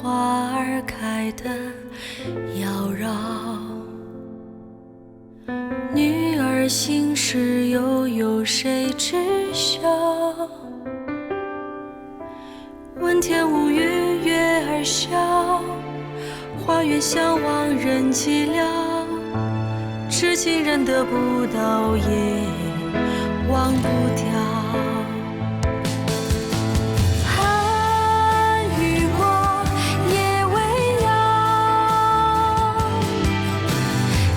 花儿开得妖娆。女儿心事又有谁知晓？问天无语，月儿笑。花月相望人寂寥，痴情人得不到也忘不掉。寒雨过，夜未央，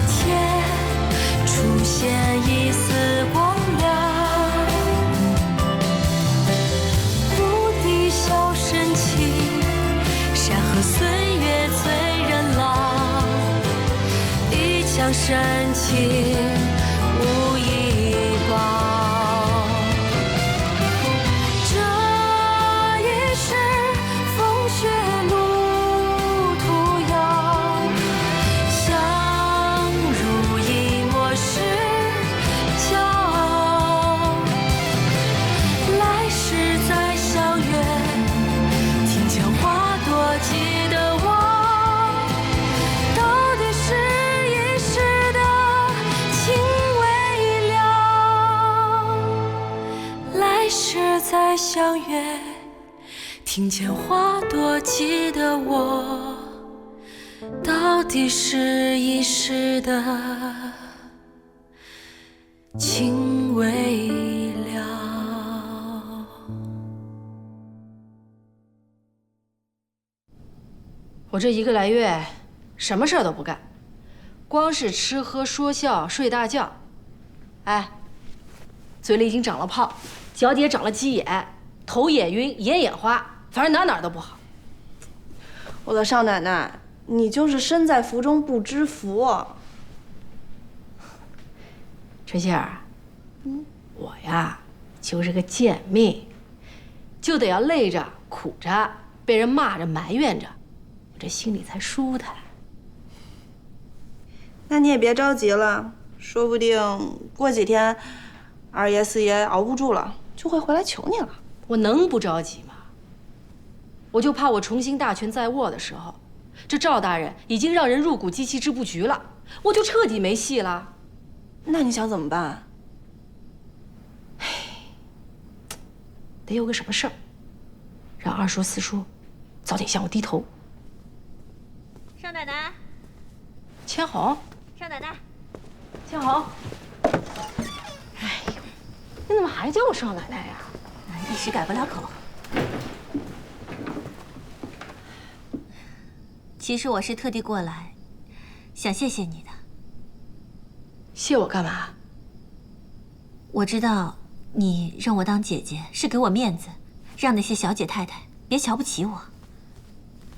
天出现一丝光亮，牧笛箫声起，山河岁月催人老，一腔深情无以报。这一世风雪路途遥，相濡以沫是骄傲。来世再相约，庭前花朵记得我，到底是一世的情未了。来世再相约，庭前花朵记得我，到底是一世的情未了。我这1个来月什么事儿都不干，光是吃喝说笑睡大觉。哎，嘴里已经长了泡，脚底也长了鸡眼，头也晕，眼也花，反正哪儿都不好。我的少奶奶，你就是身在福中不知福。春杏儿，我呀就是个贱命，就得要累着苦着，被人骂着埋怨着，我这心里才舒坦。那你也别着急了，说不定过几天，二爷四爷熬不住了，就会回来求你了。我能不着急吗？我就怕我重新大权在握的时候，这赵大人已经让人入股机器织布局了，我就彻底没戏了。那你想怎么办？得有个什么事儿，让二叔四叔早点向我低头。少奶奶，千红，少奶奶，千红，哎呦，你怎么还叫我少奶奶呀？一时改不了口。其实我是特地过来，想谢谢你的。谢我干嘛？我知道你认我当姐姐是给我面子，让那些小姐太太别瞧不起我。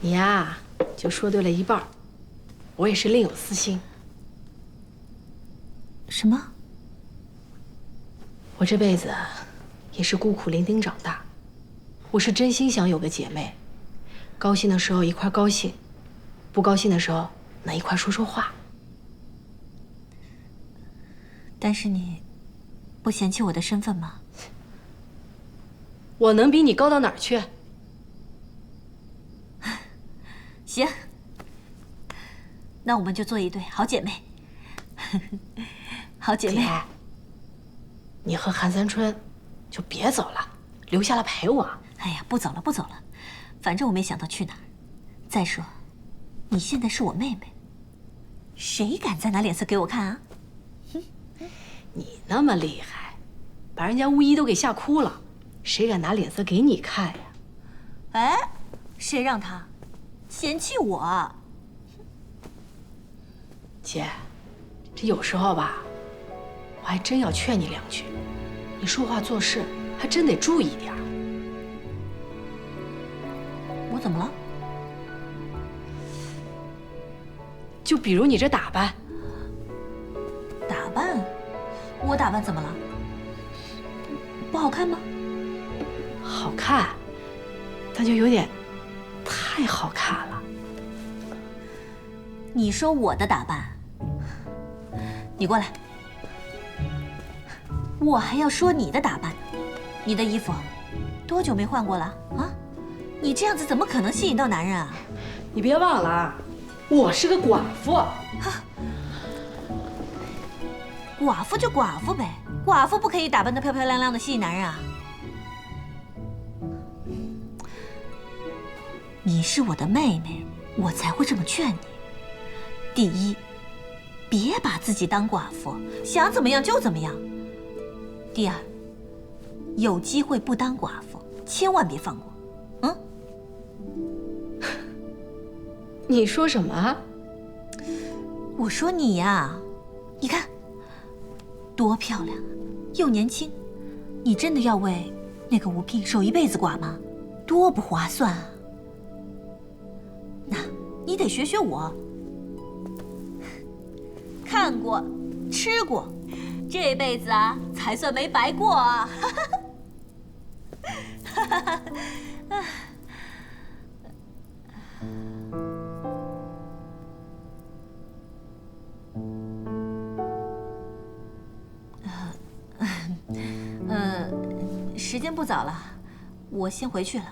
你呀，就说对了一半，我也是另有私心。什么？我这辈子也是孤苦伶仃长大，我是真心想有个姐妹，高兴的时候一块高兴，不高兴的时候能一块说说话。但是你不嫌弃我的身份吗？我能比你高到哪儿去？行，那我们就做一对好姐妹。好姐妹，姐，你和韩三春就别走了，留下来陪我。哎呀，不走了，不走了，反正我没想到去哪儿。再说，你现在是我妹妹，谁敢再拿脸色给我看啊？你那么厉害，把人家巫医都给吓哭了，谁敢拿脸色给你看呀？哎，谁让他嫌弃我？姐，这有时候吧，我还真要劝你两句，你说话做事还真得注意点儿。我怎么了？就比如你这打扮，打扮？我打扮怎么了？不好看吗？好看，但就有点太好看了。你说我的打扮，你过来。我还要说你的打扮，你的衣服多久没换过了啊？你这样子怎么可能吸引到男人啊？你别忘了啊，我是个寡妇。寡妇就寡妇呗，寡妇不可以打扮得漂漂亮亮的吸引男人啊。你是我的妹妹，我才会这么劝你。第一，别把自己当寡妇，想怎么样就怎么样。第二，有机会不当寡妇，千万别放过。你说什么啊？我说你呀，你看多漂亮啊，又年轻，你真的要为那个吴聘守一辈子寡吗？多不划算啊！那你得学学我，看过，吃过，这辈子啊才算没白过啊！时间不早了，我先回去了。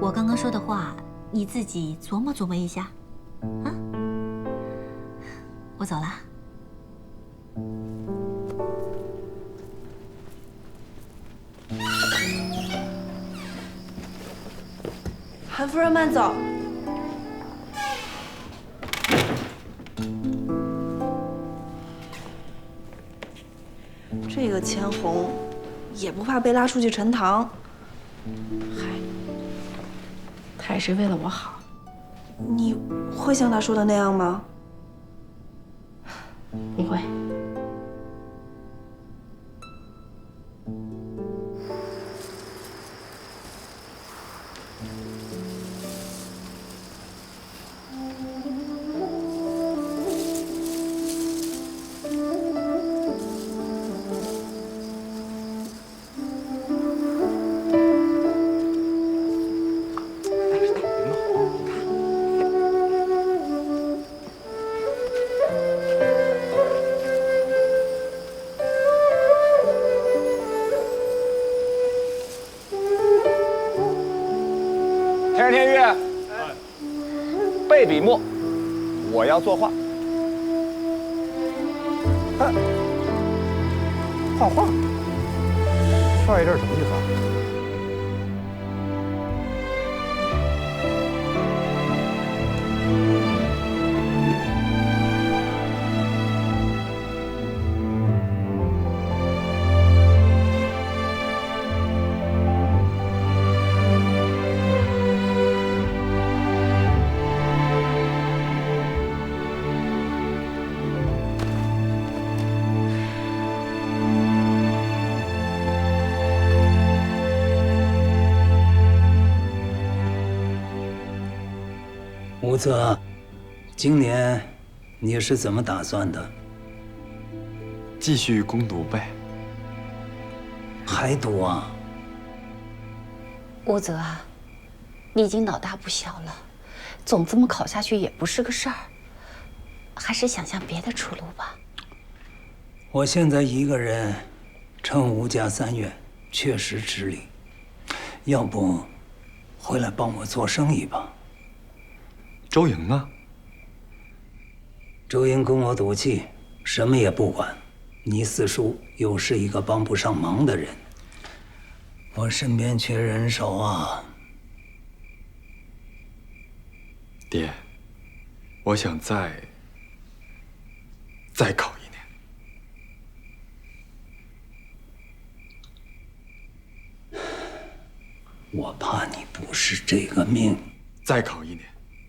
我刚刚说的话，你自己琢磨琢磨一下，啊？我走了。韩夫人慢走。这个钱红也不怕被拉出去陈塘。嗨，他也是为了我好。你会像他说的那样吗？不会。天日天月，备笔墨，我要作画。画画？少爷这是什么意思啊？吴泽，今年你是怎么打算的？继续攻读呗。还读啊？吴泽啊，你已经老大不小了，总这么考下去也不是个事儿，还是想想别的出路吧。我现在一个人撑吴家3院，确实吃力。要不回来帮我做生意吧？周莹呢？周莹跟我赌气，什么也不管。你四叔又是一个帮不上忙的人，我身边缺人手啊。爹，我想再考1年。我怕你不是这个命。再考1年，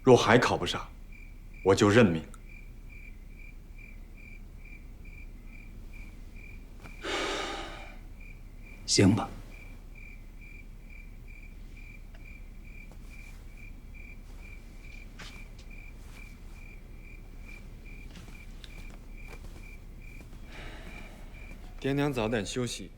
若还考不上，我就认命。行吧。爹娘早点休息。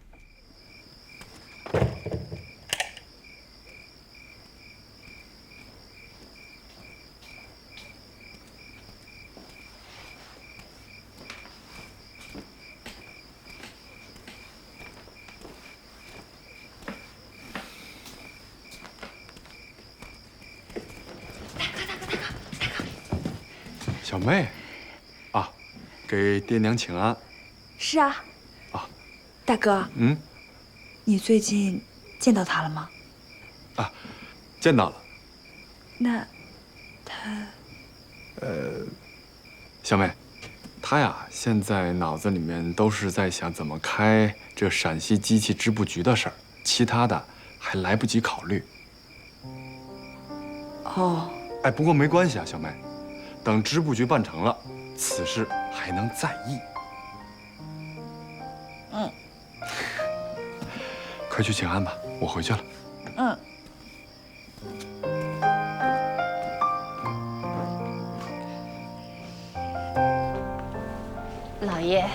小妹，啊，给爹娘请安。是啊。啊，大哥。你最近见到他了吗？啊，见到了。那他……小妹，他呀，现在脑子里面都是在想怎么开这陕西机器织布局的事儿，其他的还来不及考虑。哦。哎，不过没关系啊，小妹，等织布局办成了，此事还能再议。快去请安吧，我回去了。老爷，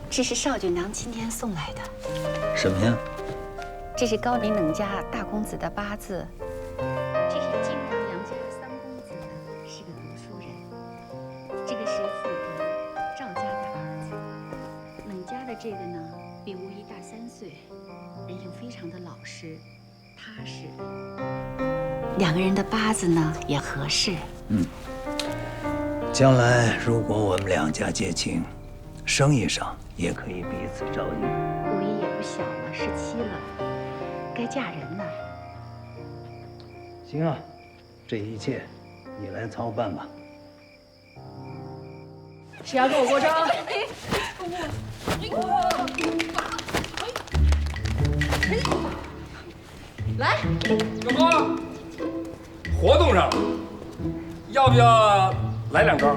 这是少舅娘今天送来的。什么呀？这是高林冷家大公子的八字，这是晋王杨家三公子的，是个读书人。这个是4哥赵家的儿子，冷家的这个呢，比吴姨大3岁，人又非常的老实踏实，两个人的八字呢也合适。将来如果我们两家结亲，生意上也可以彼此照应。吴姨也不小了，17了，该嫁人了。行啊，这一切你来操办吧。谁要跟我过招？来，小哥，活动上要不要来2招？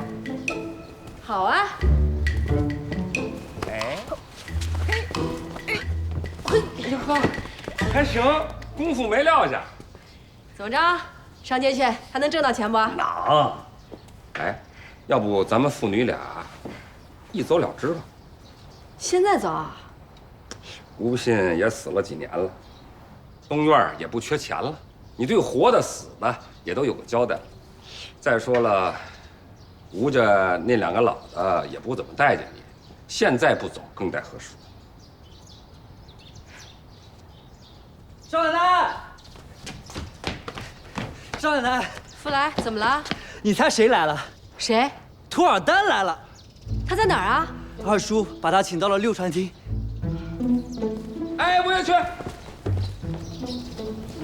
好啊。哟呵，还行，功夫没撂下。怎么着？上街去还能挣到钱不？哪？哎，要不咱们父女俩一走了之吧？现在走啊？吴信也死了几年了，东院也不缺钱了，你对活的死的也都有个交代了。再说了，吴家那2个老的也不怎么待见你，现在不走更待何时？少奶奶，少奶奶，福来，怎么了？你猜谁来了？谁？图尔丹来了。他在哪儿啊？二叔把他请到了六船厅。哎，我也去。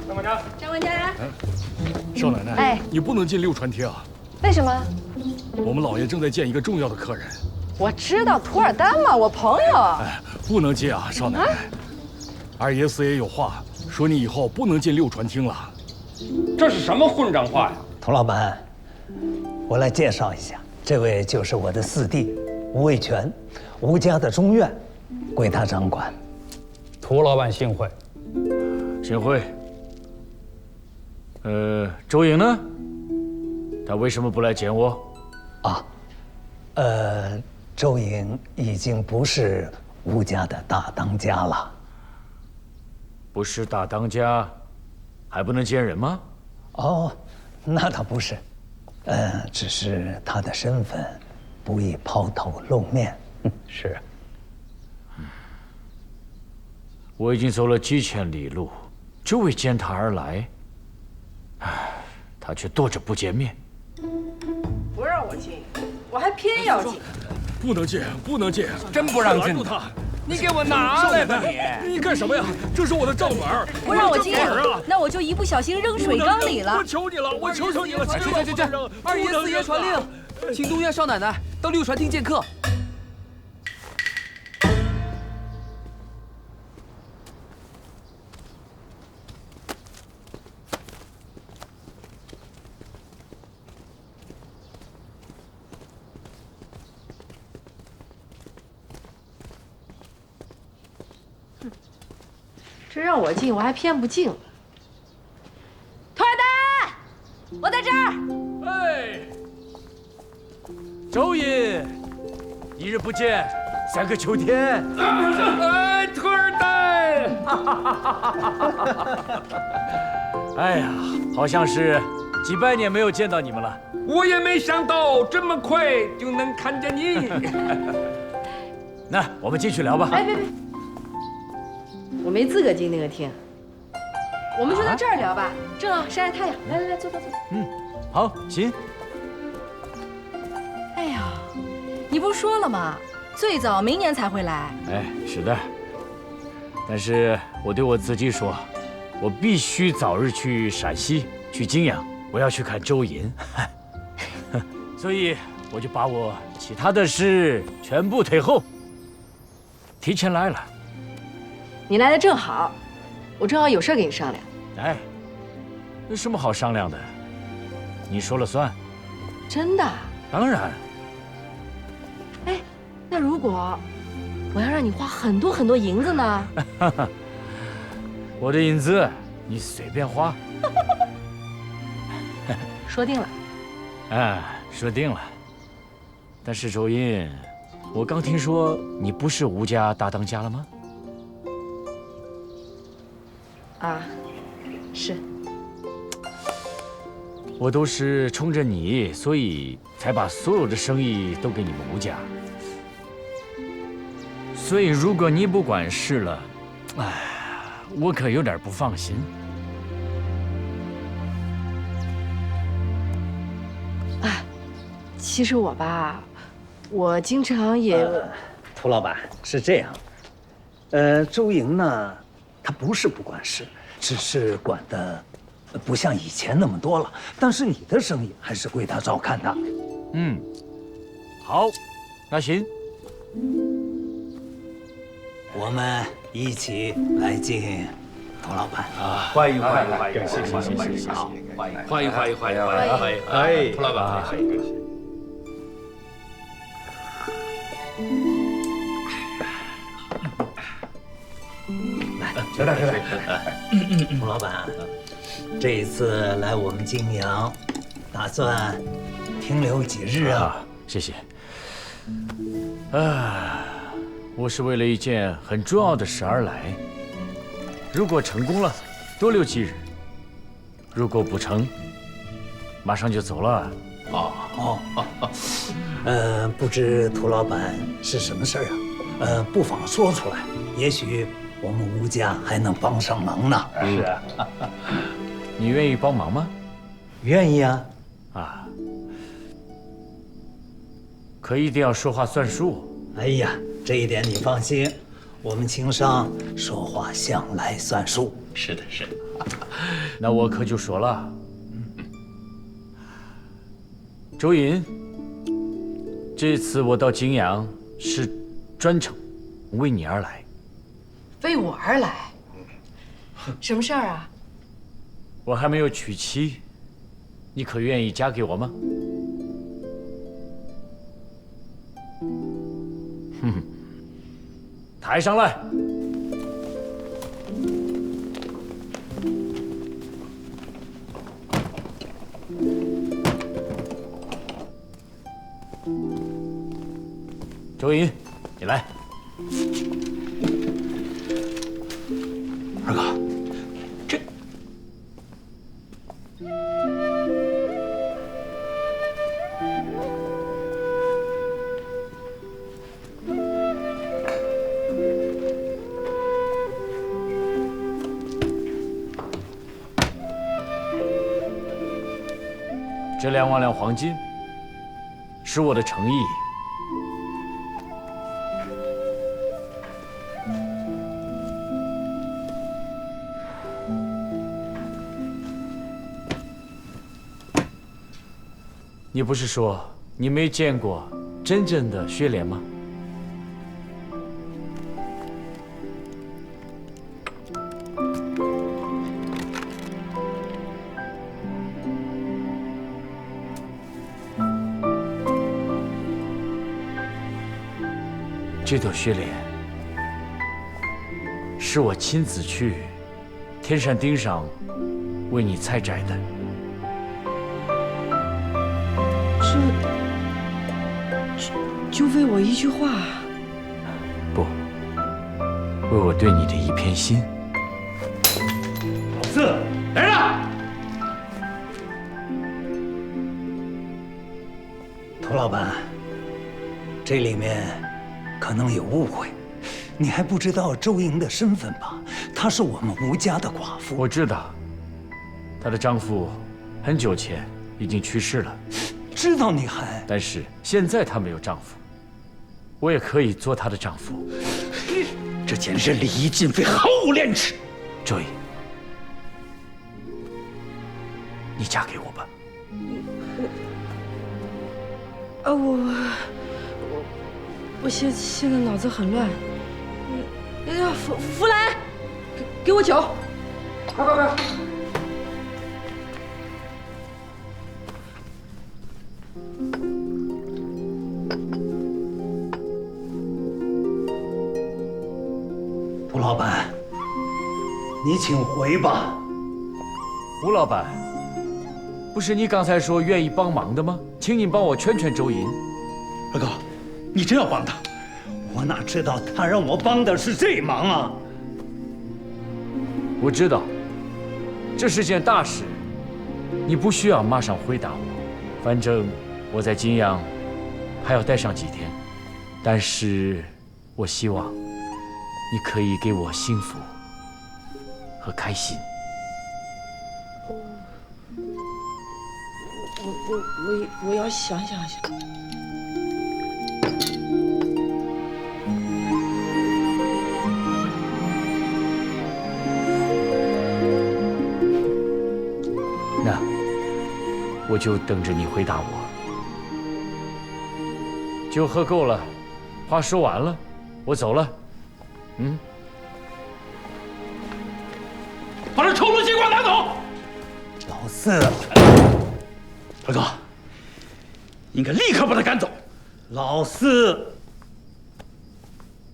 张管家，张管家，少奶奶，哎，你不能进六船厅啊！为什么？我们老爷正在见一个重要的客人。我知道图尔丹嘛，我朋友。哎，不能进啊，少奶奶。二爷四爷有话说，你以后不能进六船厅了。这是什么混账话呀？佟老板，我来介绍一下，这位就是我的4弟吴卫全，吴家的中院，归他掌管。涂老板幸会。幸会。周颖呢？他为什么不来见我？啊，周颖已经不是吴家的大当家了。不是大当家，还不能见人吗？哦，那倒不是，只是他的身份不宜抛头露面。是。我已经走了几千里路，就为见他而来，他却躲着不见面。不让我进，我还偏要进。不能进，不能进！真不让进！拦住他！你给我拿来吧你干什么呀？这是我的账本。不让我进啊！那我就一不小心扔水缸里了。我求你了，我求求你了！这！二爷四爷传令，请东院少奶奶到六船厅见客。这让我进，我还偏不进了。图尔丹，我在这儿。哎，周隐，一日不见，3个秋天。哎，图尔丹！哎呀，好像是几百年没有见到你们了。我也没想到这么快就能看见你。那我们进去聊吧。哎，别，我没资格进那个厅。我们就在这儿聊吧，正好晒晒太阳。来，坐。好，行。不是说了吗？最早明年才回来。哎，是的。但是我对我自己说，我必须早日去陕西，去泾阳，我要去看周寅。所以我就把我其他的事全部推后，提前来了。你来的正好，我正好有事跟你商量。哎，有什么好商量的？你说了算。真的？当然。哎，那如果我要让你花很多很多银子呢？我的银子你随便花。说定了。哎，说定了。但是周寅，我刚听说你不是吴家大当家了吗？啊，是。我都是冲着你，所以才把所有的生意都给你们吴家。所以如果你不管事了，哎，我可有点不放心。哎，其实我吧，我经常也……涂老板是这样，周莹呢，她不是不管事，只是管的不像以前那么多了。但是你的生意还是归她照看的。嗯，好，那行。我们一起来敬涂老板啊！欢迎欢迎欢迎！谢谢谢谢谢谢！欢迎欢迎欢迎欢迎欢迎！哎，涂老板，感谢。来，吃点吃点。涂老板，这一次来我们泾阳，打算停留几日啊？谢谢。我是为了一件很重要的事而来。如果成功了，多留几日；如果不成，马上就走了。不知涂老板是什么事儿啊？不妨说出来，也许我们吴家还能帮上忙呢。是啊，你愿意帮忙吗？愿意啊。啊，可一定要说话算数。哎呀，这一点你放心，我们情商说话向来算数。是的，是的。那我可就说了，周寅，这次我到泾阳是专程为你而来。为我而来？什么事儿啊？我还没有娶妻，你可愿意嫁给我吗？抬上来。周寅，你来。二哥，这……这2万两黄金是我的诚意。你不是说你没见过真正的薛莲吗？这朵薛莲是我亲自去天山顶上为你采摘的。就为我一句话？不，为我对你的一片心。老四，来人！涂老板，这里面可能有误会，你还不知道周莹的身份吧？她是我们吴家的寡妇。我知道，她的丈夫很久前已经去世了。知道你还……但是现在她没有丈夫，我也可以做她的丈夫。这简直是礼仪尽废，毫无廉耻。周莹，你嫁给我吧。我现在脑子很乱。福来，给我酒。快！涂老板，你请回吧。吴老板，不是你刚才说愿意帮忙的吗？请你帮我劝劝周莹。二哥，你真要帮他？我哪知道他让我帮的是这忙啊！我知道，这是件大事，你不需要马上回答我。反正我在金阳还要待上几天，但是我希望你可以给我幸福和开心。我要想想。那我就等着你回答我。酒喝够了，话说完了，我走了。把这臭路西瓜拿走！老四，二哥，应该立刻把他赶走。老四，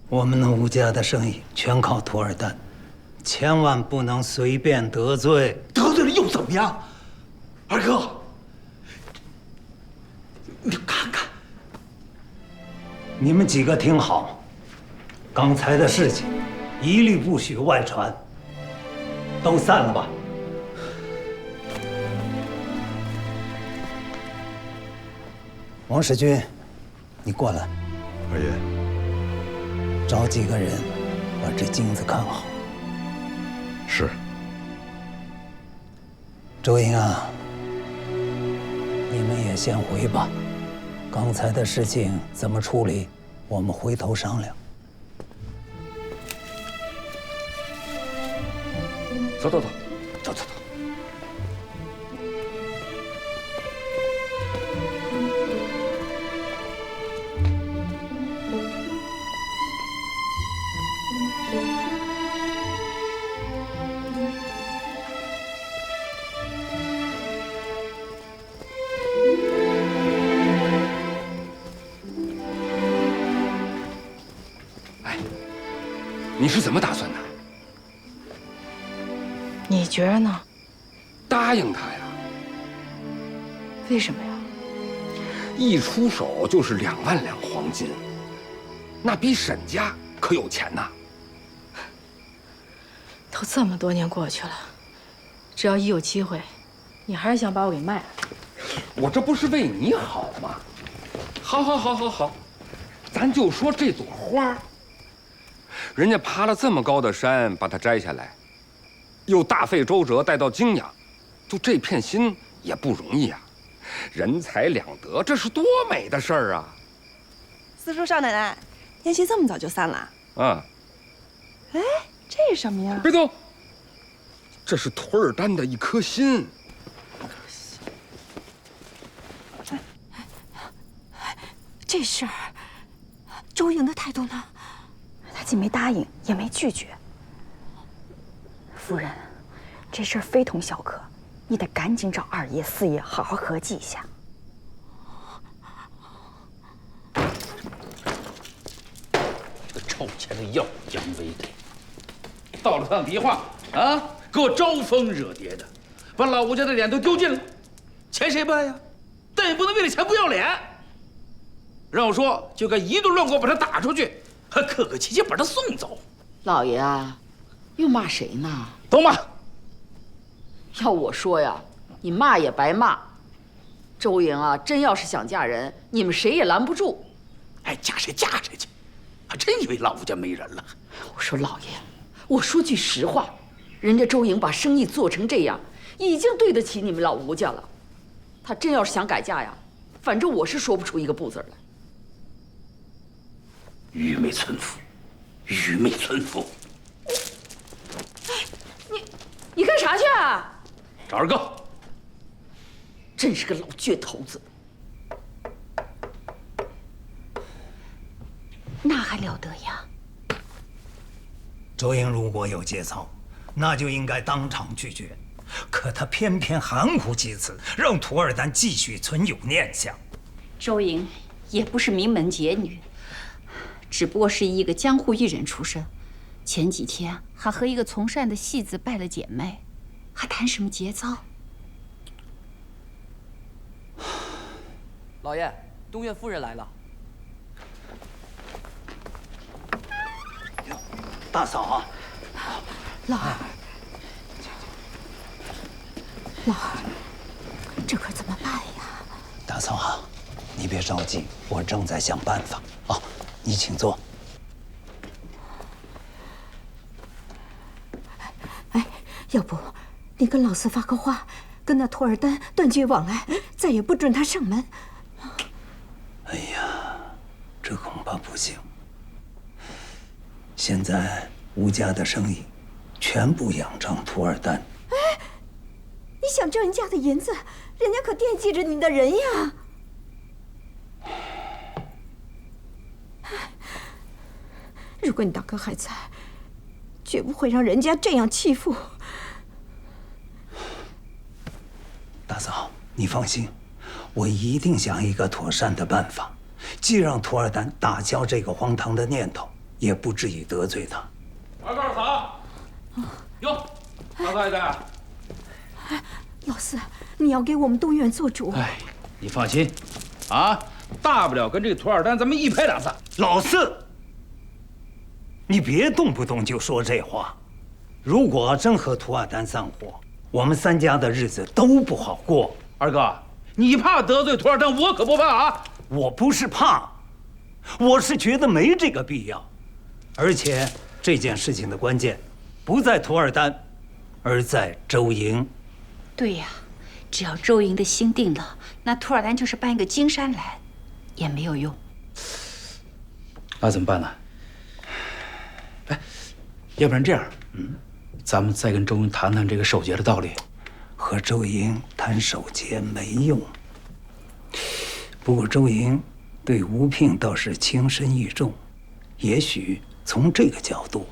我们吴家的生意全靠涂尔丹，千万不能随便得罪。得罪了又怎么样？二哥，你看看，你们几个听好，刚才的事情一律不许外传，都散了吧。王世军，你过来。二爷，找几个人把这金子看好。是。周莹啊，你们也先回吧。刚才的事情怎么处理，我们回头商量。走。你是怎么打算的？你觉着呢？答应他呀？为什么呀？一出手就是2万两黄金，那比沈家可有钱呐。都这么多年过去了，只要一有机会，你还是想把我给卖了。我这不是为你好吗？好，咱就说这朵花。人家爬了这么高的山，把它摘下来，又大费周折带到泾阳，就这片心也不容易啊！人财两得，这是多美的事儿啊！四叔少奶奶，宴席这么早就散了？啊！哎，这是什么呀？别动！这是图尔丹的一颗心。这事儿，周莹的态度呢？他既没答应，也没拒绝。夫人，这事儿非同小可，你得赶紧找二爷、四爷好好合计一下。这臭钱的耀武扬威的，到了趟迪化啊，给我招蜂惹蝶的，把老吴家的脸都丢尽了。钱谁办呀？但也不能为了钱不要脸。让我说，就该一顿乱锅把他打出去，还客客气气把他送走。老爷啊，又骂谁呢？都骂。要我说呀，你骂也白骂。周莹啊，真要是想嫁人，你们谁也拦不住。哎，嫁谁嫁谁去，还真以为老吴家没人了。我说老爷，我说句实话，人家周莹把生意做成这样，已经对得起你们老吴家了。她真要是想改嫁呀，反正我是说不出一个不字来。愚昧村妇，愚昧村妇！你干啥去啊？找二哥。真是个老倔头子。那还了得呀！周莹如果有节操，那就应该当场拒绝。可他偏偏含糊其辞，让涂尔丹继续存有念想。周莹也不是名门杰女，只不过是一个江湖艺人出身。前几天还和一个从善的戏子拜了姐妹，还谈什么节操？老爷，东院夫人来了。大嫂啊，老二，老二，这可怎么办呀？大嫂啊，你别着急，我正在想办法。哦，你请坐。哎，要不你跟老四发个话，跟那涂尔丹断绝往来，再也不准他上门。哎呀，这恐怕不行。现在吴家的生意全部仰仗涂尔丹。哎，你想挣人家的银子，人家可惦记着你的人呀。如果你大哥还在，绝不会让人家这样欺负。大嫂，你放心，我一定想一个妥善的办法，既让涂尔丹打消这个荒唐的念头，也不至于得罪他。二哥二嫂，哟，大嫂也在啊。老四，你要给我们东院做主。哎，你放心，啊，大不了跟这个涂尔丹咱们一拍两散。老四，你别动不动就说这话。如果真和涂尔丹散伙，我们三家的日子都不好过。二哥，你怕得罪涂尔丹，我可不怕啊！我不是怕，我是觉得没这个必要。而且这件事情的关键不在涂尔丹，而在周莹。对呀，只要周莹的心定了，那涂尔丹就是搬一个金山来，也没有用。那怎么办呢？哎，要不然这样，咱们再跟周莹谈谈这个守节的道理。和周莹谈守节没用。不过周莹对吴聘倒是情深意重，也许从这个角度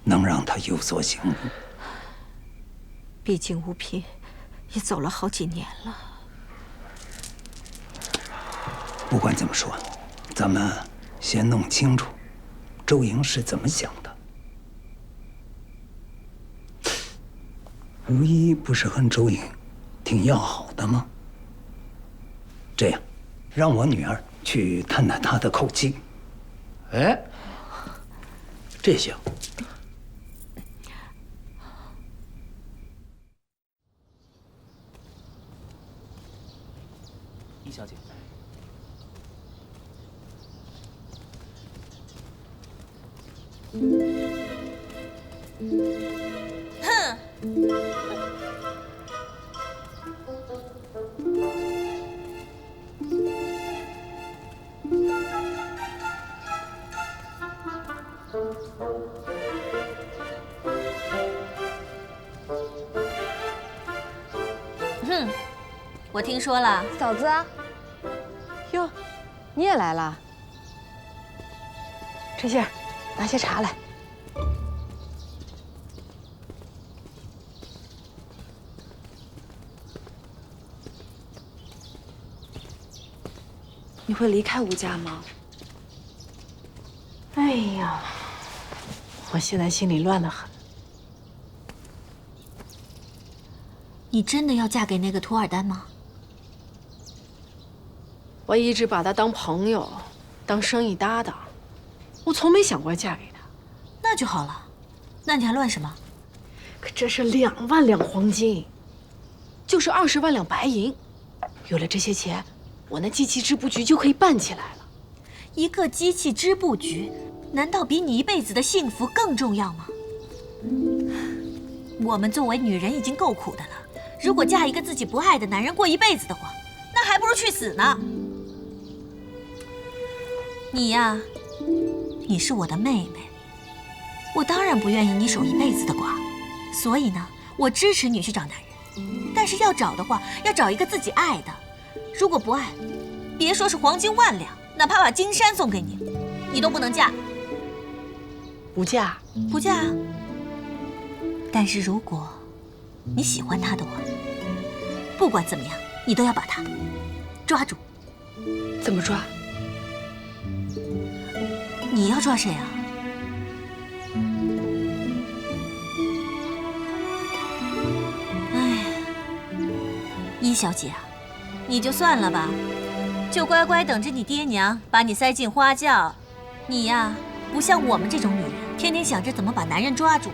能让他有所醒悟。毕竟吴聘也走了好几年了。不管怎么说，咱们先弄清楚周莹是怎么想的。吴一不是和周莹挺要好的吗？这样，让我女儿去探探她的口气。哎，这行。易小姐，哼！哼，我听说了，嫂子啊，哟，你也来了。春杏，拿些茶来。你会离开吴家吗？哎呀，我现在心里乱得很。你真的要嫁给那个涂尔丹吗？我一直把他当朋友，当生意搭档，我从没想过嫁给他。那就好了，那你还乱什么？可这是2万两黄金，就是20万两白银。有了这些钱，我那机器织布局就可以办起来了。一个机器织布局，难道比你一辈子的幸福更重要吗？我们作为女人已经够苦的了，如果嫁一个自己不爱的男人过一辈子的话，那还不如去死呢。你呀，你是我的妹妹，我当然不愿意你守一辈子的寡，所以呢，我支持你去找男人，但是要找的话，要找一个自己爱的。如果不爱，别说是黄金万两，哪怕把金山送给你，你都不能嫁。不嫁？不嫁啊。但是如果你喜欢他的话，不管怎么样，你都要把他抓住。怎么抓？你要抓谁啊？哎，一小姐啊，你就算了吧，就乖乖等着你爹娘把你塞进花轿。你呀，不像我们这种女人，天天想着怎么把男人抓住。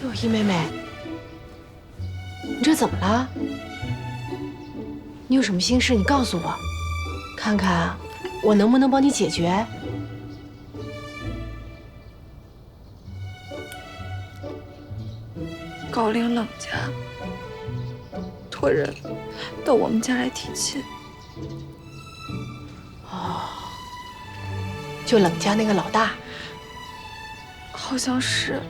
哟，一妹妹，你这怎么了？你有什么心事，你告诉我，看看我能不能帮你解决。高陵冷家托人到我们家来提亲。哦，就冷家那个老大？好像是，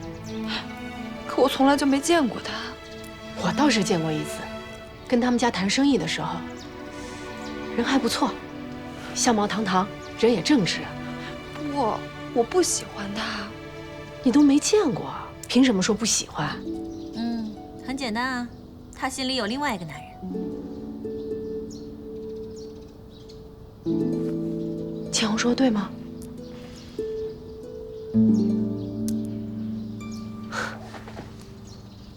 可我从来就没见过他。我倒是见过一次，跟他们家谈生意的时候，人还不错，相貌堂堂，人也正直。我不喜欢他。你都没见过，凭什么说不喜欢？很简单啊，他心里有另外一个男人。千红说对吗？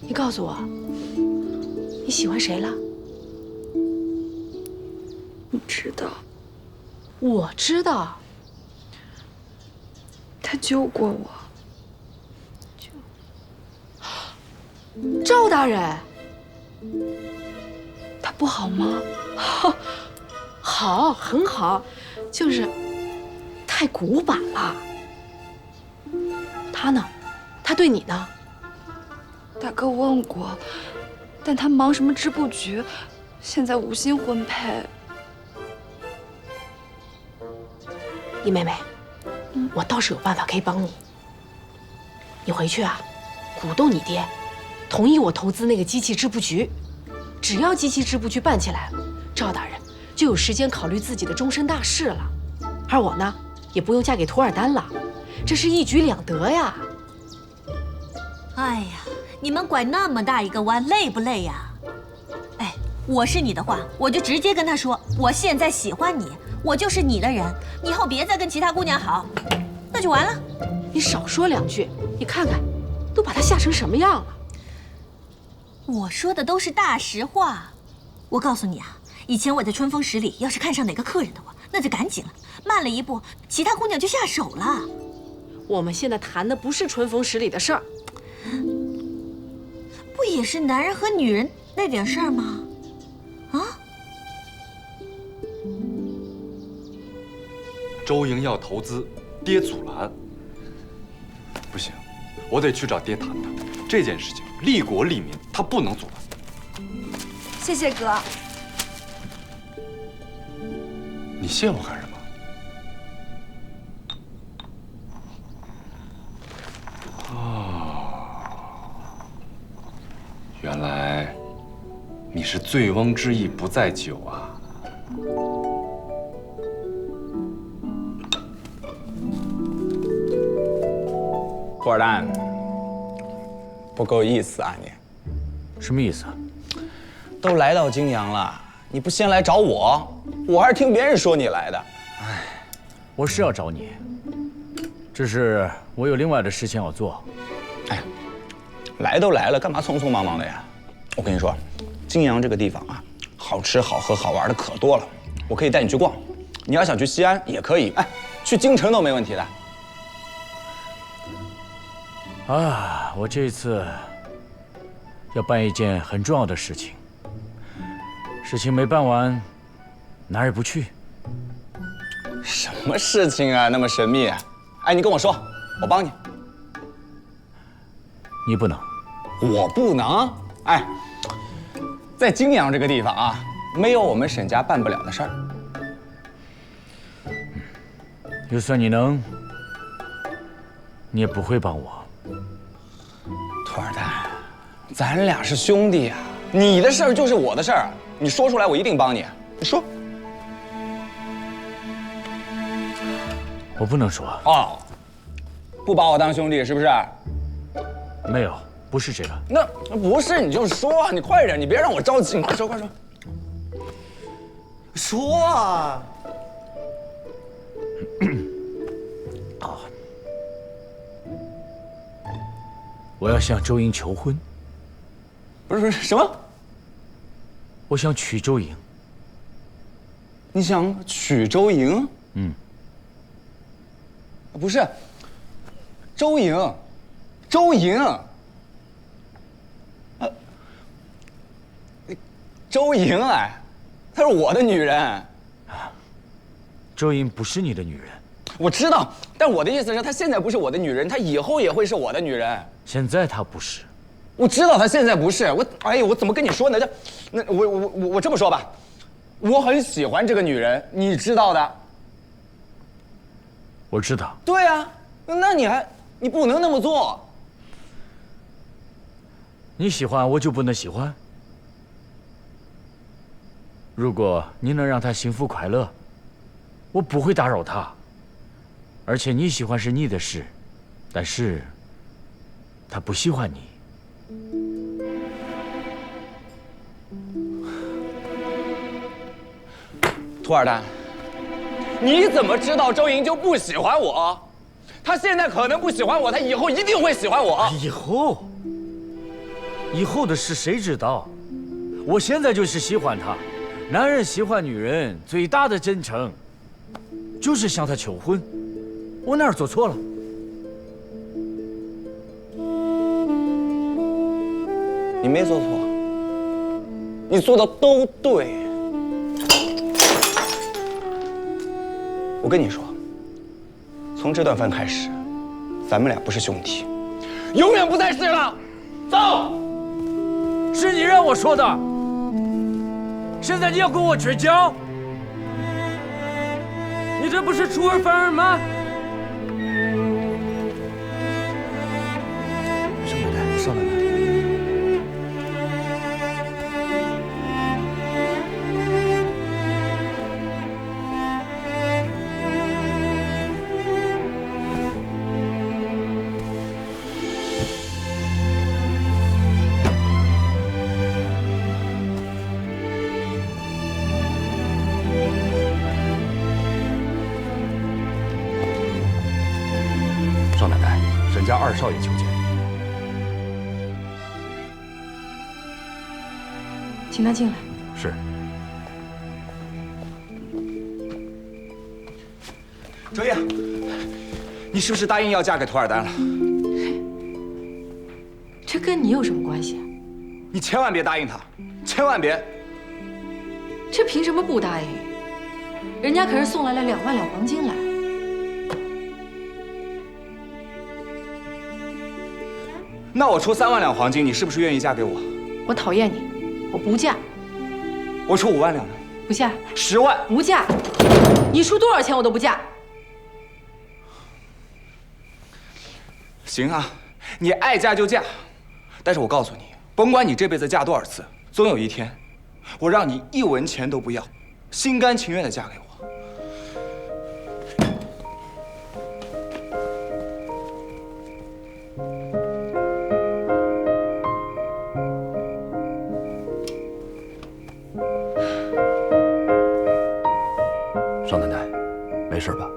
你告诉我，你喜欢谁了？你知道？我知道。他救过我。赵大人，他不好吗？好，很好，就是太古板了。他呢？他对你呢？大哥问过，但他忙什么织布局，现在无心婚配。易妹妹，我倒是有办法可以帮你。你回去啊，鼓动你爹，同意我投资那个机器织布局。只要机器织布局办起来了，赵大人就有时间考虑自己的终身大事了，而我呢，也不用嫁给图尔丹了，这是一举两得呀。哎呀，你们拐那么大一个弯，累不累呀？哎，我是你的话，我就直接跟他说，我现在喜欢你，我就是你的人，你以后别再跟其他姑娘好，那就完了。你少说两句，你看看，都把他吓成什么样了。我说的都是大实话。我告诉你啊，以前我在春风十里，要是看上哪个客人的话，那就赶紧了，慢了一步，其他姑娘就下手了。我们现在谈的不是春风十里的事儿，不也是男人和女人那点事儿吗？啊？周莹要投资，爹阻拦。不行，我得去找爹谈谈这件事情，利国利民，他不能阻拦。谢谢哥。你谢我干什么？原来你是醉翁之意不在酒啊！图尔丹，不够意思啊你！什么意思？都来到泾阳了，你不先来找我，我还是听别人说你来的。哎，我是要找你，只是我有另外的事情要做。哎，来都来了，干嘛匆匆忙忙的呀？我跟你说，泾阳这个地方啊，好吃好喝好玩的可多了，我可以带你去逛。你要想去西安也可以，哎，去京城都没问题的。啊，我这次要办一件很重要的事情，事情没办完，哪儿也不去。什么事情啊，那么神秘？哎，你跟我说，我帮你。你不能，我不能。哎，在泾阳这个地方啊，没有我们沈家办不了的事儿。就算你能，你也不会帮我。土二蛋，咱俩是兄弟呀，你的事儿就是我的事儿，你说出来我一定帮你。你说。我不能说。哦，不把我当兄弟是不是？没有，不是这个。那不是你就说，你快点，你别让我着急，你快说快说。说啊！好，我要向周莹求婚。不是什么？我想娶周莹。你想娶周莹？嗯。不是，周莹，周莹，周莹哎，她是我的女人。周莹不是你的女人。我知道，但我的意思是，她现在不是我的女人，她以后也会是我的女人。现在她不是。我知道她现在不是。哎呀，我怎么跟你说呢？我这么说吧，我很喜欢这个女人，你知道的。我知道。对啊，那你不能那么做。你喜欢我就不能喜欢？如果你能让她幸福快乐，我不会打扰她。而且你喜欢是你的事，但是她不喜欢你。土二蛋。你怎么知道周莹就不喜欢我？她现在可能不喜欢我，她以后一定会喜欢我。以后的事谁知道？我现在就是喜欢她。男人喜欢女人最大的真诚，就是向她求婚。我哪儿做错了？你没做错，你做的都对。我跟你说，从这顿饭开始，咱们俩不是兄弟，永远不再是了。走！是你让我说的。现在你要跟我绝交？你这不是出尔反尔吗？少奶奶，少奶奶。少奶奶，沈家二少爷求见。请他进来。是。周莹，你是不是答应要嫁给土尔丹了？这跟你有什么关系？你千万别答应他，千万别！这凭什么不答应？人家可是送来了2万两黄金来。那我出3万两黄金，你是不是愿意嫁给我？我讨厌你，我不嫁。我出5万两，不嫁。10万，不嫁。你出多少钱我都不嫁。行啊，你爱嫁就嫁，但是我告诉你，甭管你这辈子嫁多少次，总有一天，我让你1文钱都不要，心甘情愿地嫁给我。少奶奶，没事吧？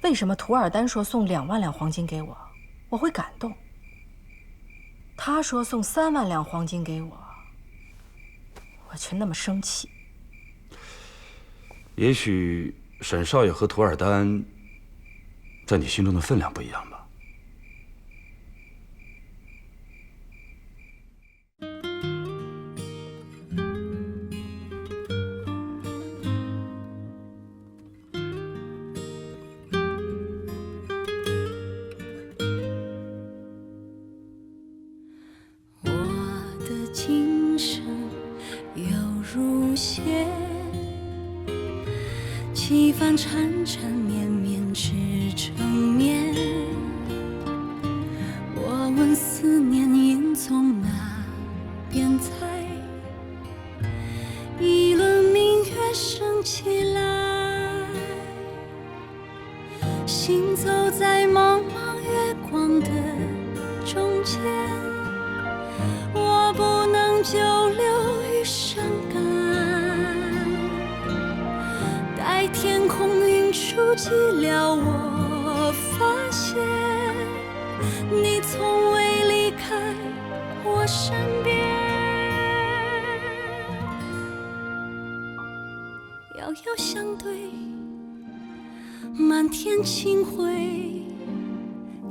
为什么土尔丹说送2万两黄金给我，我会感动？他说送3万两黄金给我，我却那么生气。也许沈少爷和土尔丹在你心中的分量不一样吧。如血，几番缠缠绵绵至成眠。我问思念应从哪边猜，一轮明月升起来，行走在茫茫月光的中间，我不能久留于伤感，待天空云触及了我，发现你从未离开我身边。遥遥相对，满天清辉，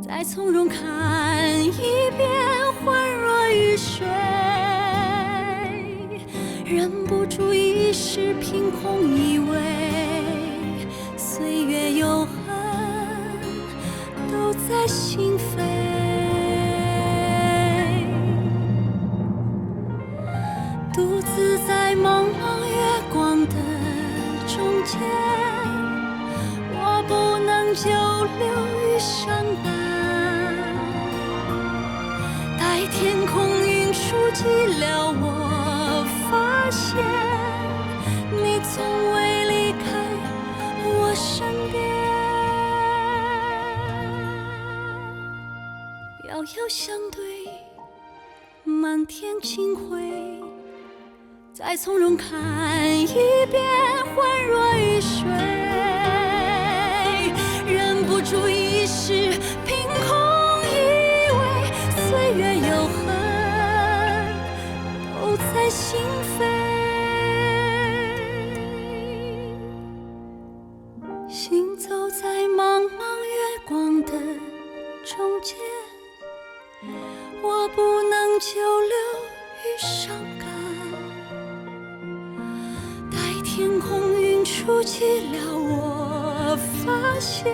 再从容看一遍，恍若雨水，忍不住一时凭空以为岁月有痕都在心扉。独自在茫茫月光的中间，我不能久留于伤感，待天空云触及了我，发现你从未离开我身边。遥遥相对，满天清辉，再从容看一遍，恍若雨水，忍不住一时凭空以为岁月有痕都在心扉。行走在茫茫月光的中间，我不能久留于伤感，待天空云触及了我，发现